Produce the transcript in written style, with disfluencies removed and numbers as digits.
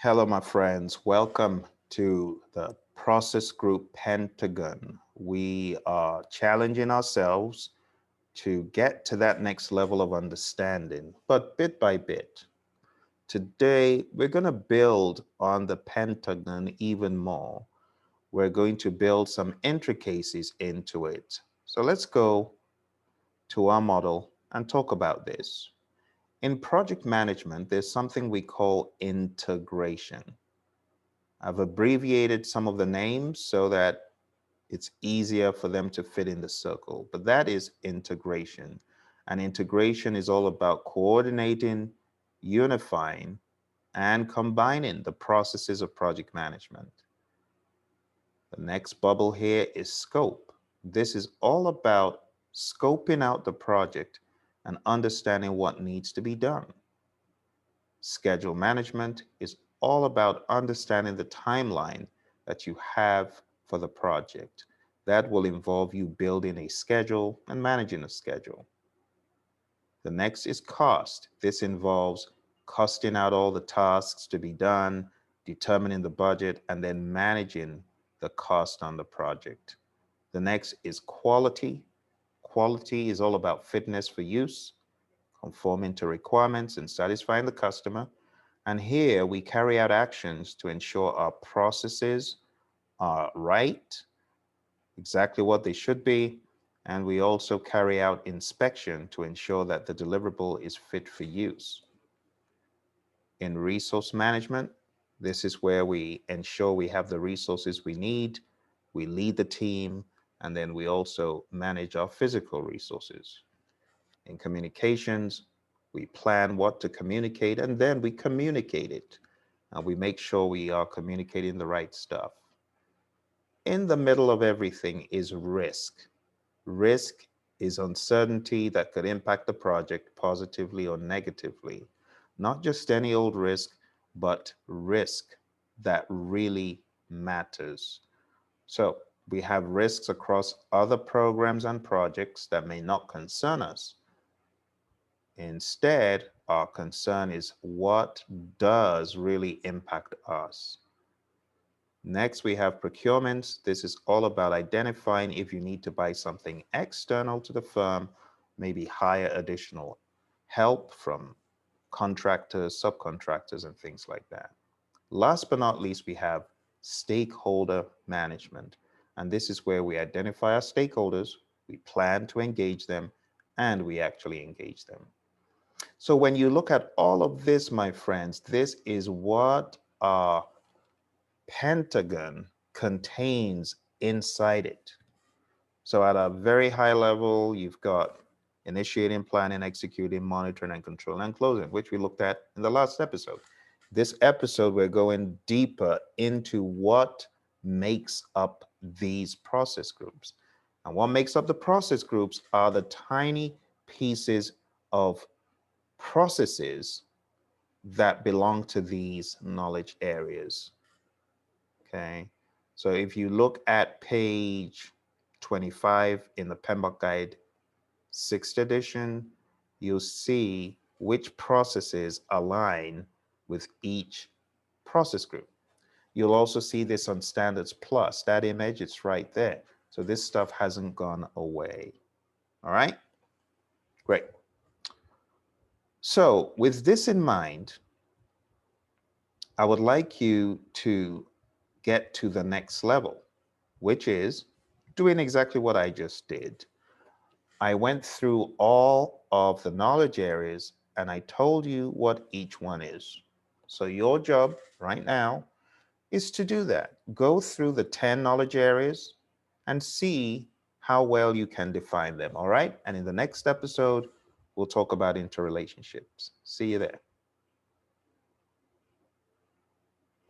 Hello, my friends. Welcome to the process group Pentagon. We are challenging ourselves to get to that next level of understanding, but bit by bit. Today, we're going to build on the Pentagon even more. We're going to build some intricacies into it. So let's go to our model and talk about this. In project management, there's something we call integration. I've abbreviated some of the names so that it's easier for them to fit in the circle, but that is integration. And integration is all about coordinating, unifying, and combining the processes of project management. The next bubble here is scope. This is all about scoping out the project and understanding what needs to be done. Schedule management is all about understanding the timeline that you have for the project. That will involve you building a schedule and managing a schedule. The next is cost. This involves costing out all the tasks to be done, determining the budget, and then managing the cost on the project. The next is quality. Quality is all about fitness for use, conforming to requirements, and satisfying the customer. And here we carry out actions to ensure our processes are right, exactly what they should be. And we also carry out inspection to ensure that the deliverable is fit for use. In resource management, this is where we ensure we have the resources we need. We lead the team, and then we also manage our physical resources. In communications, we plan what to communicate and then we communicate it. And we make sure we are communicating the right stuff. In the middle of everything is risk. Risk is uncertainty that could impact the project positively or negatively. Not just any old risk, but risk that really matters. So we have risks across other programs and projects that may not concern us. Instead, our concern is what does really impact us. Next, we have procurements. This is all about identifying if you need to buy something external to the firm, maybe hire additional help from contractors, subcontractors, and things like that. Last but not least, we have stakeholder management. And this is where we identify our stakeholders, we plan to engage them, and we actually engage them. So when you look at all of this, my friends, this is what our Pentagon contains inside it. So at a very high level, you've got initiating, planning, executing, monitoring, and controlling, and closing, which we looked at in the last episode. This episode, we're going deeper into what makes up these process groups. And what makes up the process groups are the tiny pieces of processes that belong to these knowledge areas. Okay. So if you look at page 25 in the PMP Guide 6th edition, you'll see which processes align with each process group. You'll also see this on Standards Plus. That image, it's right there. So this stuff hasn't gone away. All right, great. So with this in mind, I would like you to get to the next level, which is doing exactly what I just did. I went through all of the knowledge areas and I told you what each one is. So your job right now is to do that. Go through the 10 knowledge areas and see how well you can define them, all right? And in the next episode, we'll talk about interrelationships. See you there.